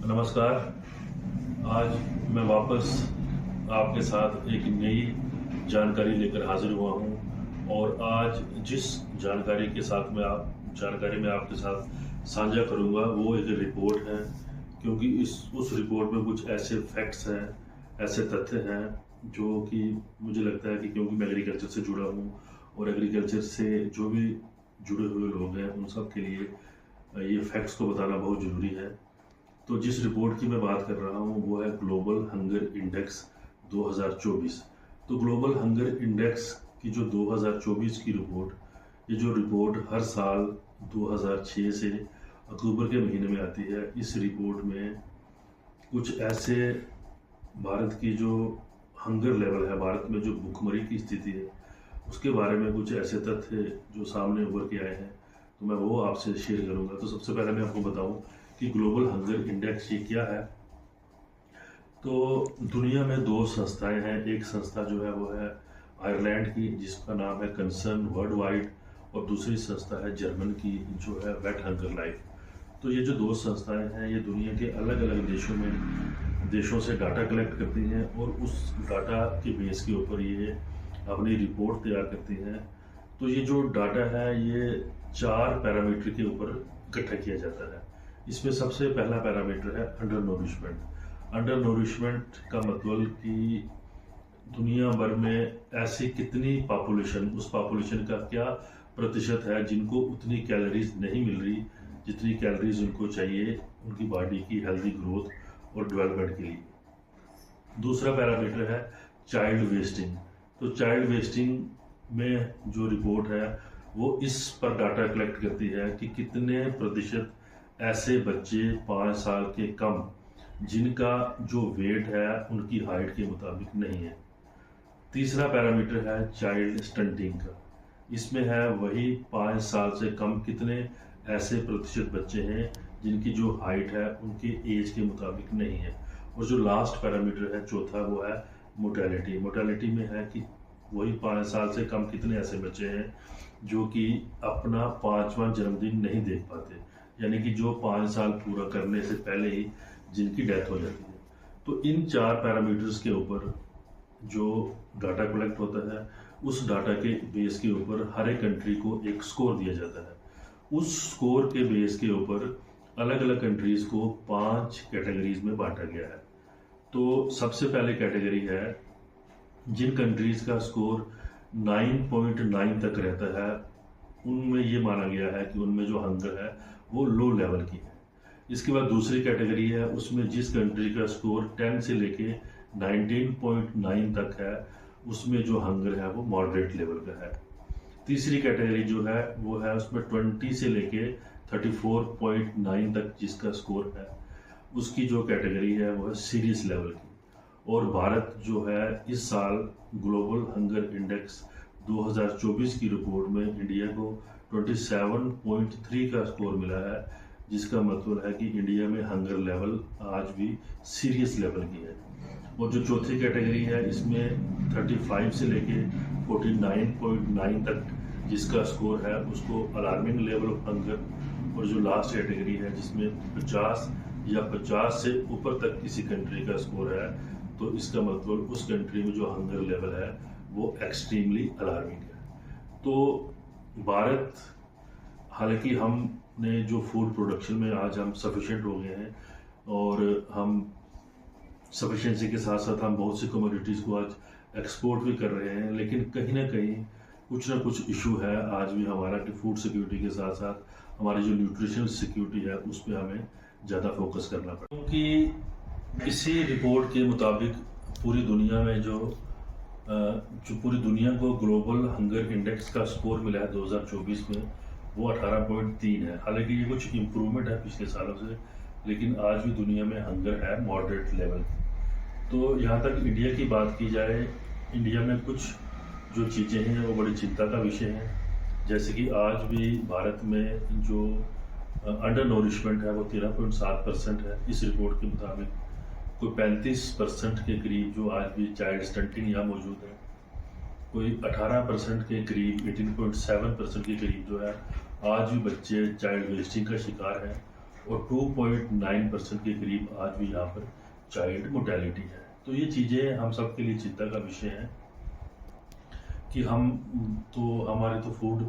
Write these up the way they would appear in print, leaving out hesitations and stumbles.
नमस्कार। आज मैं वापस आपके साथ एक नई जानकारी लेकर हाजिर हुआ हूं और आज जिस जानकारी में आपके साथ साझा करूंगा वो एक रिपोर्ट है, क्योंकि उस रिपोर्ट में कुछ ऐसे फैक्ट्स हैं, ऐसे तथ्य हैं जो कि मुझे लगता है कि क्योंकि मैं एग्रीकल्चर से जुड़ा हूं और एग्रीकल्चर से जो भी जुड़े हुए लोग हैं उन सब के लिए ये फैक्ट्स को बताना बहुत ज़रूरी है। तो जिस रिपोर्ट की मैं बात कर रहा हूँ वो है ग्लोबल हंगर इंडेक्स 2024। तो ग्लोबल हंगर इंडेक्स की जो 2024 की रिपोर्ट, ये जो रिपोर्ट हर साल 2006 से अक्टूबर के महीने में आती है, इस रिपोर्ट में कुछ ऐसे भारत की जो हंगर लेवल है, भारत में जो भूखमरी की स्थिति है, उसके बारे में कुछ ऐसे तथ्य जो सामने उभर के आए हैं, तो मैं वो आपसे शेयर करूंगा। तो सबसे पहले मैं आपको बताऊं कि ग्लोबल हंगर इंडेक्स ये क्या है। तो दुनिया में दो संस्थाएं हैं। एक संस्था जो है वो है आयरलैंड की, जिसका नाम है कंसर्न वर्ल्ड वाइड, और दूसरी संस्था है जर्मन की जो है वेट हंगर लाइफ। तो ये जो दो संस्थाएं हैं ये दुनिया के अलग अलग देशों से डाटा कलेक्ट करती हैं और उस डाटा के बेस के ऊपर ये अपनी रिपोर्ट तैयार करती हैं। तो ये जो डाटा है ये 4 पैरामीटर के ऊपर इकट्ठा किया जाता है। इसमें सबसे पहला पैरामीटर है अंडर नोरिशमेंट। अंडर नोरिशमेंट का मतलब कि दुनिया भर में ऐसी कितनी पॉपुलेशन, उस पॉपुलेशन का क्या प्रतिशत है जिनको उतनी कैलोरीज नहीं मिल रही जितनी कैलोरीज उनको चाहिए उनकी बॉडी की हेल्दी ग्रोथ और डेवलपमेंट के लिए। दूसरा पैरामीटर है चाइल्ड वेस्टिंग। तो चाइल्ड वेस्टिंग में जो रिपोर्ट है वो इस पर डाटा कलेक्ट करती है कि कितने प्रतिशत ऐसे बच्चे 5 साल के कम जिनका जो वेट है उनकी हाइट के मुताबिक नहीं है। तीसरा पैरामीटर है चाइल्ड स्टंटिंग का। इसमें है वही 5 साल से कम कितने ऐसे प्रतिशत बच्चे हैं जिनकी जो हाइट है उनके एज के मुताबिक नहीं है। और जो लास्ट पैरामीटर है चौथा, वो है मोर्टेलिटी। मोर्टेलिटी में है कि वही 5 साल से कम कितने ऐसे बच्चे हैं जो कि अपना 5वां जन्मदिन नहीं देख पाते, यानी कि जो 5 साल पूरा करने से पहले ही जिनकी डेथ हो जाती है। तो इन 4 पैरामीटर्स के ऊपर जो डाटा कलेक्ट होता है, उस डाटा के बेस के ऊपर हर एक कंट्री को एक स्कोर दिया जाता है। उस स्कोर के बेस के ऊपर अलग अलग कंट्रीज को 5 कैटेगरीज में बांटा गया है। तो सबसे पहले कैटेगरी है जिन कंट्रीज का स्कोर 9.9 तक रहता है, उनमें ये माना गया है कि उनमें जो हंगर है वो लो लेवल की है। इसके बाद दूसरी कैटेगरी है, उसमें जिस कंट्री का स्कोर 10 से लेके 19.9 तक है, उसमें जो हंगर है वो मॉडरेट लेवल का है। तीसरी कैटेगरी जो है वो है उसमें 20 से लेके 34.9 तक जिसका स्कोर है, उसकी जो कैटेगरी है वो है सीरियस लेवल की। और भारत जो है इस साल ग्लोबल हंगर इंडेक्स 2024 की रिपोर्ट में इंडिया को 27.3 का स्कोर मिला है, जिसका मतलब है कि इंडिया में हंगर लेवल आज भी सीरियस लेवल की है। और जो चौथी कैटेगरी है इसमें 35 से लेके 49.9 तक जिसका स्कोर है उसको अलार्मिंग लेवल ऑफ हंगर। और जो लास्ट कैटेगरी है जिसमें 50 या 50 से ऊपर तक किसी कंट्री का स्कोर है, तो इसका मतलब उस कंट्री में जो हंगर लेवल है वो एक्सट्रीमली अलार्मिंग है। तो भारत, हालांकि हमने जो फूड प्रोडक्शन में आज हम सफिशिएंट हो गए हैं और हम सफिशिएंसी के साथ साथ हम बहुत सी कमोडिटीज़ को आज एक्सपोर्ट भी कर रहे हैं, लेकिन कहीं ना कहीं कुछ ना कुछ इशू है आज भी हमारा कि फूड सिक्योरिटी के साथ साथ हमारी जो न्यूट्रिशनल सिक्योरिटी है उस पर हमें ज़्यादा फोकस करना पड़ेगा। क्योंकि इसी रिपोर्ट के मुताबिक पूरी दुनिया में जो पूरी दुनिया को ग्लोबल हंगर इंडेक्स का स्कोर मिला है 2024 में, वो 18.3 है। हालांकि ये कुछ इम्प्रूवमेंट है पिछले सालों से, लेकिन आज भी दुनिया में हंगर है मॉडरेट लेवल। तो यहाँ तक इंडिया की बात की जाए, इंडिया में कुछ जो चीज़ें हैं वो बड़ी चिंता का विषय हैं। जैसे कि आज भी भारत में जो अंडर नोरिशमेंट है वो 13.7% है इस रिपोर्ट के मुताबिक। कोई 35% के करीब जो आज भी चाइल्ड स्टंटिंग यहाँ मौजूद है। कोई 18% के करीब, 18.7% के करीब जो है आज भी बच्चे चाइल्ड वेस्टिंग का शिकार हैं। और 2.9% के करीब आज भी यहाँ पर चाइल्ड मोर्टेलिटी है। तो ये चीज़ें हम सब के लिए चिंता का विषय है कि हमारे तो फूड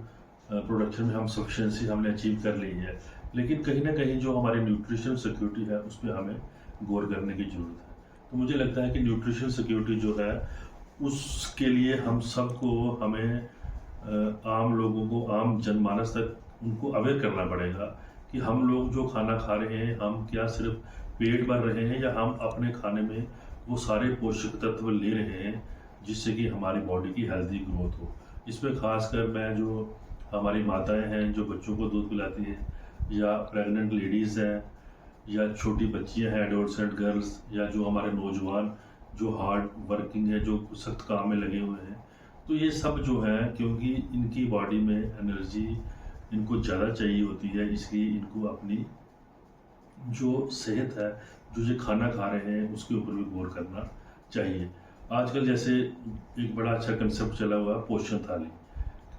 प्रोडक्शन में हम सफिशेंसी हमने अचीव कर ली है, लेकिन कहीं ना कहीं जो हमारी न्यूट्रिशन सिक्योरिटी है उस पर हमें गौर करने की ज़रूरत है। तो मुझे लगता है कि न्यूट्रिशन सिक्योरिटी जो है उसके लिए हमें आम लोगों को, आम जनमानस तक उनको अवेयर करना पड़ेगा कि हम लोग जो खाना खा रहे हैं, हम क्या सिर्फ पेट भर रहे हैं या हम अपने खाने में वो सारे पोषक तत्व ले रहे हैं जिससे कि हमारी बॉडी की हेल्दी ग्रोथ हो। इसमें खासकर मैं जो हमारी माताएं हैं जो बच्चों को दूध पिलाती हैं, या प्रेग्नेंट लेडीज़ हैं, या छोटी बच्चियां हैं, एडोलसेंट गर्ल्स, या जो हमारे नौजवान जो हार्ड वर्किंग है, जो सख्त काम में लगे हुए हैं, तो ये सब जो है क्योंकि इनकी बॉडी में एनर्जी इनको ज़्यादा चाहिए होती है, इसलिए इनको अपनी जो सेहत है, जो ये खाना खा रहे हैं उसके ऊपर भी गौर करना चाहिए। आजकल जैसे एक बड़ा अच्छा कंसेप्ट चला हुआ है पोषण थाली।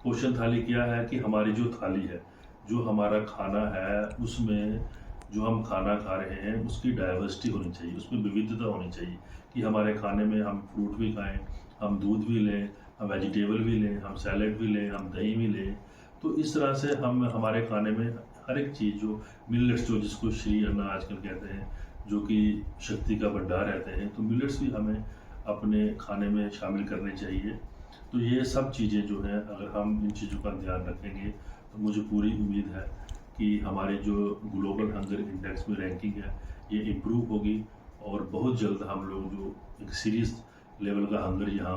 पोषण थाली क्या है कि हमारी जो थाली है, जो हमारा खाना है, उसमें जो हम खाना खा रहे हैं उसकी डाइवर्सिटी होनी चाहिए, उसमें विविधता होनी चाहिए कि हमारे खाने में हम फ्रूट भी खाएं, हम दूध भी लें, हम वेजिटेबल भी लें, हम सैलेड भी लें, हम दही भी लें। तो इस तरह से हम हमारे खाने में हर एक चीज़ जो मिलेट्स, जो जिसको श्री अन्न आजकल कहते हैं, जो कि शक्ति का भंडार रहते हैं, तो मिलेट्स भी हमें अपने खाने में शामिल करने चाहिए। तो ये सब चीज़ें जो हैं अगर हम इन चीज़ों का ध्यान रखेंगे तो मुझे पूरी उम्मीद है कि हमारी जो ग्लोबल हंगर इंडेक्स में रैंकिंग है ये इम्प्रूव होगी और बहुत जल्द हम लोग जो एक सीरियस लेवल का हंगर यहाँ